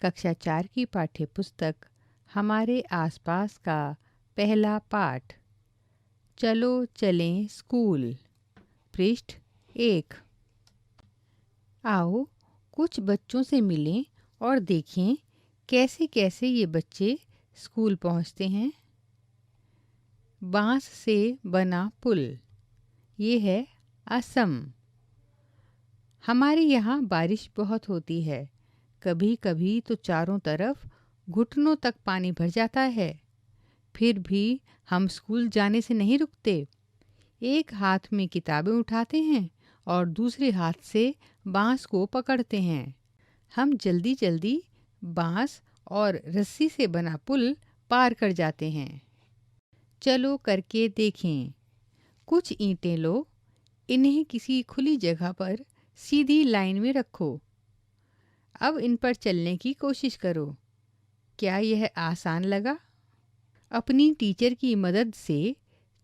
कक्षा 4 की पाठ्य पुस्तक हमारे आसपास का पहला पाठ। चलो चलें स्कूल। पृष्ठ 1। आओ कुछ बच्चों से मिलें और देखें कैसे कैसे ये बच्चे स्कूल पहुंचते हैं। बांस से बना पुल। ये है असम। हमारे यहाँ बारिश बहुत होती है। कभी कभी तो चारों तरफ घुटनों तक पानी भर जाता है। फिर भी हम स्कूल जाने से नहीं रुकते। एक हाथ में किताबें उठाते हैं और दूसरे हाथ से बांस को पकड़ते हैं। हम जल्दी जल्दी बांस और रस्सी से बना पुल पार कर जाते हैं। चलो करके देखें। कुछ ईंटें लो, इन्हें किसी खुली जगह पर सीधी लाइन में रखो। अब इन पर चलने की कोशिश करो। क्या यह आसान लगा? अपनी टीचर की मदद से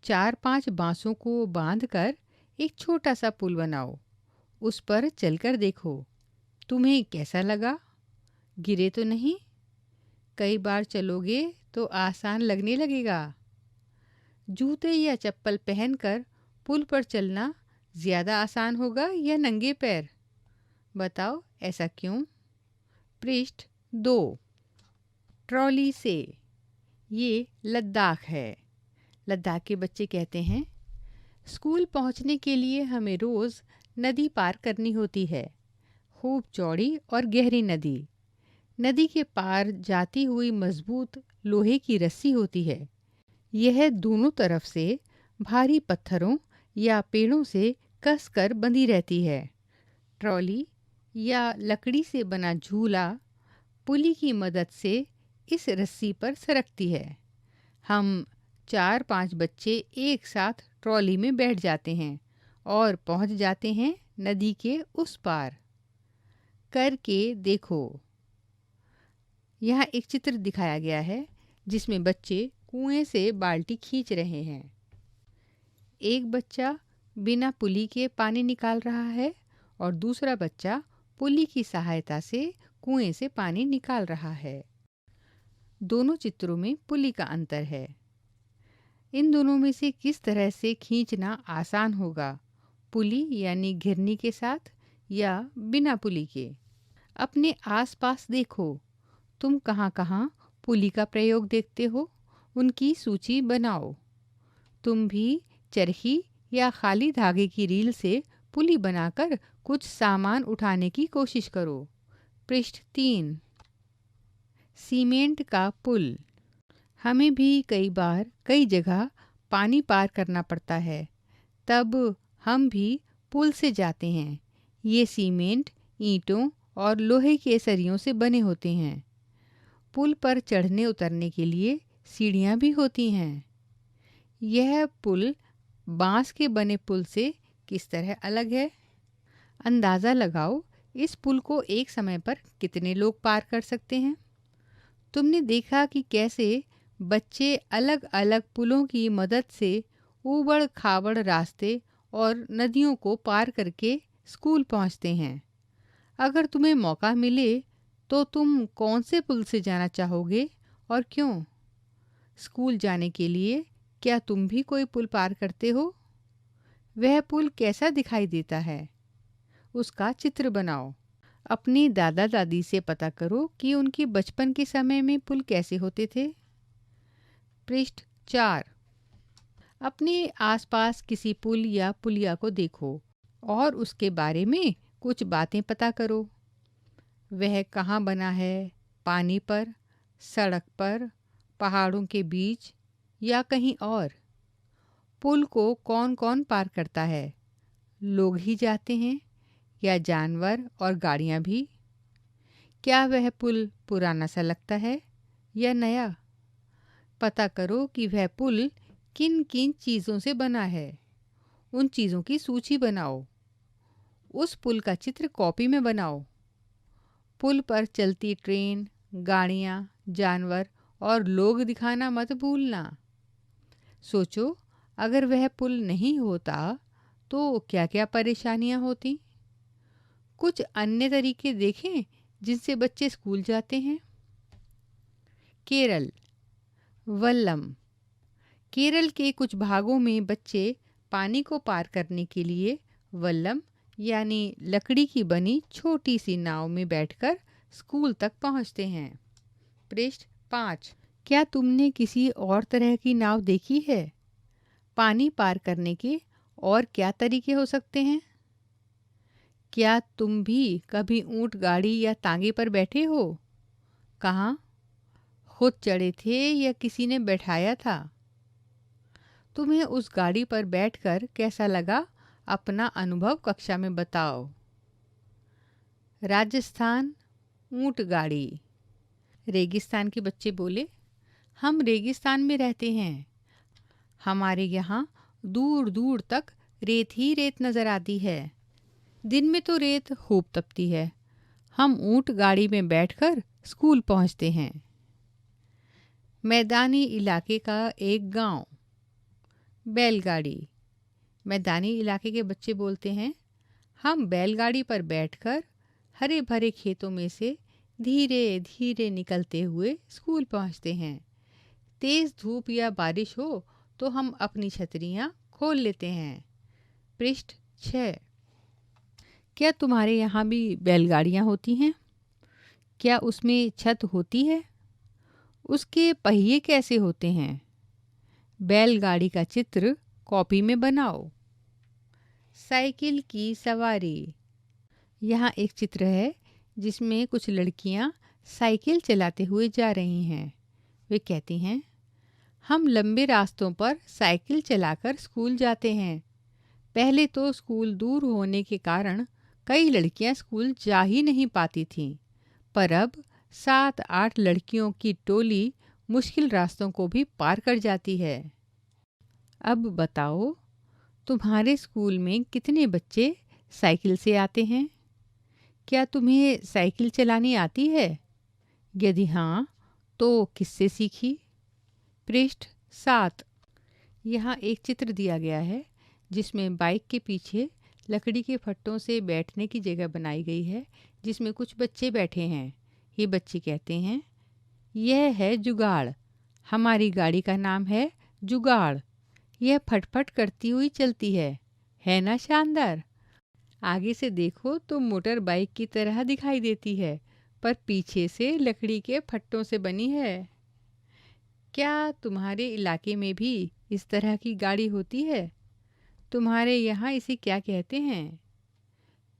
4-5 बांसों को बांधकर एक छोटा सा पुल बनाओ। उस पर चलकर देखो, तुम्हें कैसा लगा? गिरे तो नहीं? कई बार चलोगे तो आसान लगने लगेगा। जूते या चप्पल पहनकर पुल पर चलना ज़्यादा आसान होगा या नंगे पैर? बताओ, ऐसा क्यों? पृष्ठ 2। ट्रॉली से। ये लद्दाख है। लद्दाख के बच्चे कहते हैं, स्कूल पहुंचने के लिए हमें रोज़ नदी पार करनी होती है। खूब चौड़ी और गहरी नदी। नदी के पार जाती हुई मजबूत लोहे की रस्सी होती है। यह दोनों तरफ से भारी पत्थरों या पेड़ों से कसकर बंधी रहती है। ट्रॉली या लकड़ी से बना झूला पुली की मदद से इस रस्सी पर सरकती है। हम 4-5 बच्चे एक साथ ट्रॉली में बैठ जाते हैं और पहुंच जाते हैं नदी के उस पार। करके देखो। यहाँ एक चित्र दिखाया गया है जिसमें बच्चे कुएं से बाल्टी खींच रहे हैं। एक बच्चा बिना पुली के पानी निकाल रहा है और दूसरा बच्चा पुली की सहायता से कुएं से पानी निकाल रहा है। दोनों चित्रों में पुली का अंतर है। इन दोनों में से किस तरह से खींचना आसान होगा? पुली यानी घिरनी के साथ या बिना पुली के? अपने आसपास देखो, तुम कहाँ कहाँ पुली का प्रयोग देखते हो? उनकी सूची बनाओ। तुम भी चरखी या खाली धागे की रील से पुली बनाकर कुछ सामान उठाने की कोशिश करो। पृष्ठ 3। सीमेंट का पुल। हमें भी कई बार कई जगह पानी पार करना पड़ता है, तब हम भी पुल से जाते हैं। ये सीमेंट, ईंटों और लोहे के सरियों से बने होते हैं। पुल पर चढ़ने उतरने के लिए सीढ़ियाँ भी होती हैं। यह पुल बांस के बने पुल से किस तरह अलग है? अंदाज़ा लगाओ, इस पुल को एक समय पर कितने लोग पार कर सकते हैं? तुमने देखा कि कैसे बच्चे अलग अलग पुलों की मदद से ऊबड़ खाबड़ रास्ते और नदियों को पार करके स्कूल पहुंचते हैं। अगर तुम्हें मौका मिले तो तुम कौन से पुल से जाना चाहोगे और क्यों? स्कूल जाने के लिए क्या तुम भी कोई पुल पार करते हो? वह पुल कैसा दिखाई देता है? उसका चित्र बनाओ। अपने दादा दादी से पता करो कि उनके बचपन के समय में पुल कैसे होते थे। पृष्ठ 4। अपने आसपास किसी पुल या पुलिया को देखो और उसके बारे में कुछ बातें पता करो। वह कहाँ बना है? पानी पर, सड़क पर, पहाड़ों के बीच या कहीं और? पुल को कौन कौन पार करता है? लोग ही जाते हैं या जानवर और गाड़ियाँ भी? क्या वह पुल पुराना सा लगता है या नया? पता करो कि वह पुल किन किन चीज़ों से बना है। उन चीज़ों की सूची बनाओ। उस पुल का चित्र कॉपी में बनाओ। पुल पर चलती ट्रेन, गाड़ियाँ, जानवर और लोग दिखाना मत भूलना। सोचो, अगर वह पुल नहीं होता तो क्या क्या परेशानियाँ होती? कुछ अन्य तरीके देखें जिनसे बच्चे स्कूल जाते हैं? केरल, वल्लम। केरल के कुछ भागों में बच्चे पानी को पार करने के लिए वल्लम यानी लकड़ी की बनी छोटी सी नाव में बैठकर स्कूल तक पहुंचते हैं। पृष्ठ 5। क्या तुमने किसी और तरह की नाव देखी है? पानी पार करने के और क्या तरीके हो सकते हैं? क्या तुम भी कभी ऊंट गाड़ी या तांगे पर बैठे हो? कहाँ? खुद चढ़े थे या किसी ने बैठाया था? तुम्हें उस गाड़ी पर बैठकर कैसा लगा? अपना अनुभव कक्षा में बताओ। राजस्थान, ऊंट गाड़ी। रेगिस्तान के बच्चे बोले, हम रेगिस्तान में रहते हैं। हमारे यहाँ दूर दूर तक रेत ही रेत नज़र आती है। दिन में तो रेत खूब तपती है। हम ऊंट गाड़ी में बैठकर स्कूल पहुँचते हैं। मैदानी इलाके का एक गांव। बैलगाड़ी। मैदानी इलाके के बच्चे बोलते हैं, हम बैलगाड़ी पर बैठकर हरे भरे खेतों में से धीरे धीरे निकलते हुए स्कूल पहुंचते हैं। तेज़ धूप या बारिश हो तो हम अपनी छतरियां खोल लेते हैं। पृष्ठ 6। क्या तुम्हारे यहाँ भी बैलगाड़ियाँ होती हैं? क्या उसमें छत होती है? उसके पहिए कैसे होते हैं? बैलगाड़ी का चित्र कॉपी में बनाओ। साइकिल की सवारी। यहाँ एक चित्र है जिसमें कुछ लड़कियाँ साइकिल चलाते हुए जा रही हैं। वे कहती हैं, हम लंबे रास्तों पर साइकिल चलाकर स्कूल जाते हैं। पहले तो स्कूल दूर होने के कारण कई लड़कियां स्कूल जा ही नहीं पाती थीं, पर अब 7-8 लड़कियों की टोली मुश्किल रास्तों को भी पार कर जाती है। अब बताओ, तुम्हारे स्कूल में कितने बच्चे साइकिल से आते हैं? क्या तुम्हें साइकिल चलानी आती है? यदि हाँ, तो किससे सीखी? पृष्ठ 7। यहाँ एक चित्र दिया गया है जिसमें बाइक के पीछे लकड़ी के फट्टों से बैठने की जगह बनाई गई है, जिसमें कुछ बच्चे बैठे हैं। ये बच्चे कहते हैं, यह है जुगाड़। हमारी गाड़ी का नाम है जुगाड़। यह फटफट करती हुई चलती है ना शानदार? आगे से देखो तो मोटर बाइक की तरह दिखाई देती है, पर पीछे से लकड़ी के फट्टों से बनी है। क्या तुम्हारे इलाके में भी इस तरह की गाड़ी होती है? तुम्हारे यहाँ इसे क्या कहते हैं?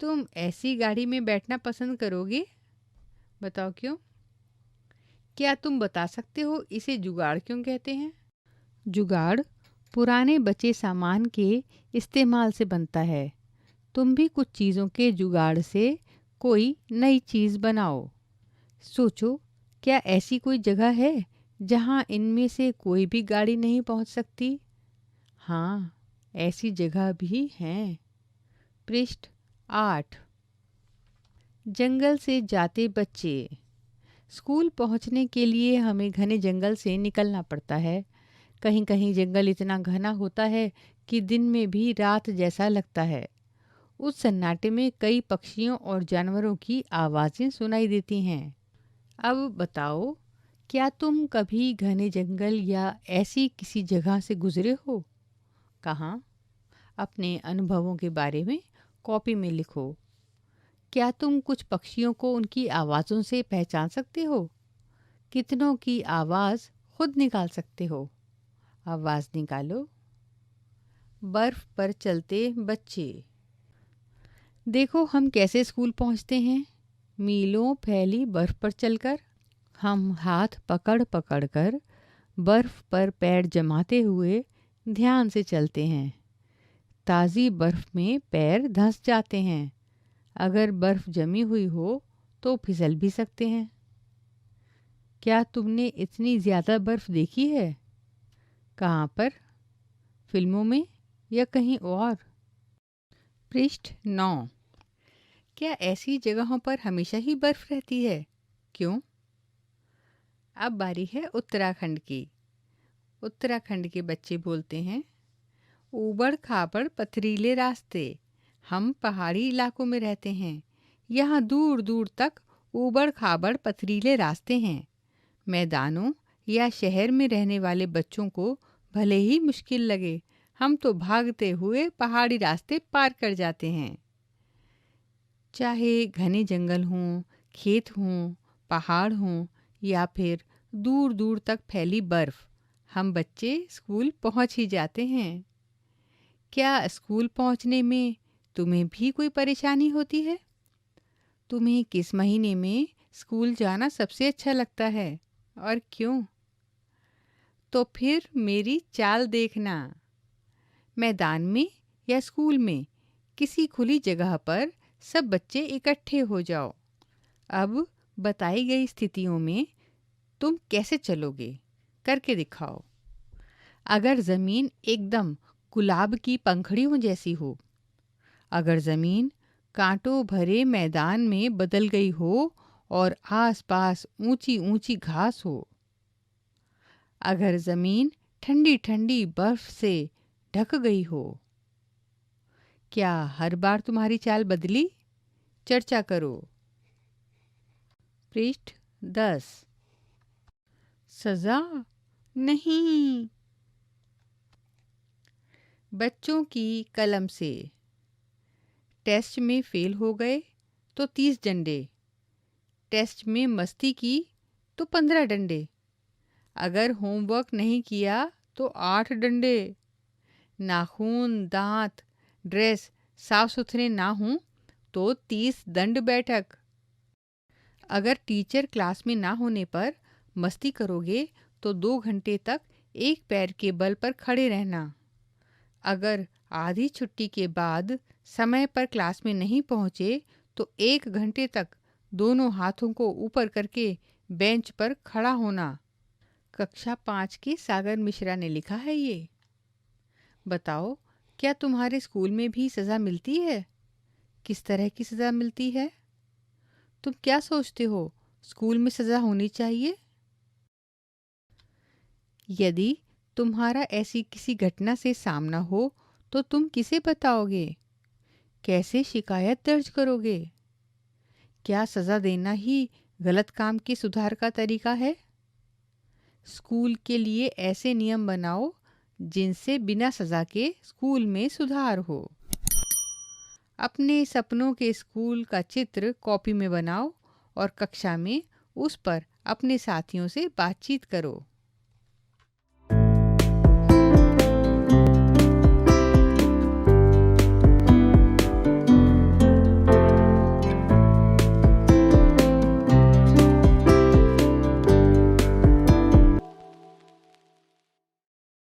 तुम ऐसी गाड़ी में बैठना पसंद करोगे? बताओ क्यों? क्या तुम बता सकते हो इसे जुगाड़ क्यों कहते हैं? जुगाड़ पुराने बचे सामान के इस्तेमाल से बनता है। तुम भी कुछ चीज़ों के जुगाड़ से कोई नई चीज़ बनाओ। सोचो, क्या ऐसी कोई जगह है जहाँ इनमें से कोई भी गाड़ी नहीं पहुँच सकती? हाँ, ऐसी जगह भी हैं। पृष्ठ 8। जंगल से जाते बच्चे। स्कूल पहुँचने के लिए हमें घने जंगल से निकलना पड़ता है। कहीं कहीं जंगल इतना घना होता है कि दिन में भी रात जैसा लगता है। उस सन्नाटे में कई पक्षियों और जानवरों की आवाज़ें सुनाई देती हैं। अब बताओ, क्या तुम कभी घने जंगल या ऐसी किसी जगह से गुजरे हो? कहाँ? अपने अनुभवों के बारे में कॉपी में लिखो। क्या तुम कुछ पक्षियों को उनकी आवाज़ों से पहचान सकते हो? कितनों की आवाज़ खुद निकाल सकते हो? आवाज़ निकालो। बर्फ़ पर चलते बच्चे। देखो हम कैसे स्कूल पहुंचते हैं। मीलों फैली बर्फ़ पर चलकर। हम हाथ पकड़ पकड़ कर बर्फ़ पर पैर जमाते हुए ध्यान से चलते हैं। ताज़ी बर्फ़ में पैर धंस जाते हैं। अगर बर्फ़ जमी हुई हो तो फिसल भी सकते हैं। क्या तुमने इतनी ज़्यादा बर्फ़ देखी है? कहाँ पर? फिल्मों में या कहीं और? पृष्ठ 9। क्या ऐसी जगहों पर हमेशा ही बर्फ़ रहती है? क्यों? अब बारी है उत्तराखंड की। उत्तराखंड के बच्चे बोलते हैं, ऊबड़ खाबड़ पथरीले रास्ते। हम पहाड़ी इलाकों में रहते हैं। यहाँ दूर दूर तक ऊबड़ खाबड़ पथरीले रास्ते हैं। मैदानों या शहर में रहने वाले बच्चों को भले ही मुश्किल लगे, हम तो भागते हुए पहाड़ी रास्ते पार कर जाते हैं। चाहे घने जंगल हों, खेत हों, पहाड़ हों या फिर दूर दूर तक फैली बर्फ, हम बच्चे स्कूल पहुंच ही जाते हैं। क्या स्कूल पहुंचने में तुम्हें भी कोई परेशानी होती है? तुम्हें किस महीने में स्कूल जाना सबसे अच्छा लगता है और क्यों? तो फिर मेरी चाल देखना। मैदान में या स्कूल में किसी खुली जगह पर सब बच्चे इकट्ठे हो जाओ। अब बताई गई स्थितियों में तुम कैसे चलोगे, करके दिखाओ। अगर ज़मीन एकदम गुलाब की पंखड़ियों जैसी हो, अगर ज़मीन कांटों भरे मैदान में बदल गई हो और आसपास ऊंची ऊंची घास हो, अगर ज़मीन ठंडी ठंडी बर्फ से ढक गई हो, क्या हर बार तुम्हारी चाल बदली? चर्चा करो। पृष्ठ 10। सज़ा नहीं। बच्चों की कलम से। टेस्ट में फेल हो गए तो 30 डंडे, टेस्ट में मस्ती की तो 15 डंडे, अगर होमवर्क नहीं किया तो 8 डंडे, नाखून, दांत, ड्रेस साफ सुथरे ना हों तो 30 दंड बैठक। अगर टीचर क्लास में ना होने पर मस्ती करोगे तो 2 घंटे तक एक पैर के बल पर खड़े रहना। अगर आधी छुट्टी के बाद समय पर क्लास में नहीं पहुँचे तो 1 घंटे तक दोनों हाथों को ऊपर करके बेंच पर खड़ा होना। कक्षा 5 के सागर मिश्रा ने लिखा है ये। बताओ, क्या तुम्हारे स्कूल में भी सज़ा मिलती है? किस तरह की सज़ा मिलती है? तुम क्या सोचते हो, स्कूल में सज़ा होनी चाहिए? यदि तुम्हारा ऐसी किसी घटना से सामना हो तो तुम किसे बताओगे? कैसे शिकायत दर्ज करोगे? क्या सज़ा देना ही गलत काम के सुधार का तरीका है? स्कूल के लिए ऐसे नियम बनाओ जिनसे बिना सज़ा के स्कूल में सुधार हो। अपने सपनों के स्कूल का चित्र कॉपी में बनाओ और कक्षा में उस पर अपने साथियों से बातचीत करो।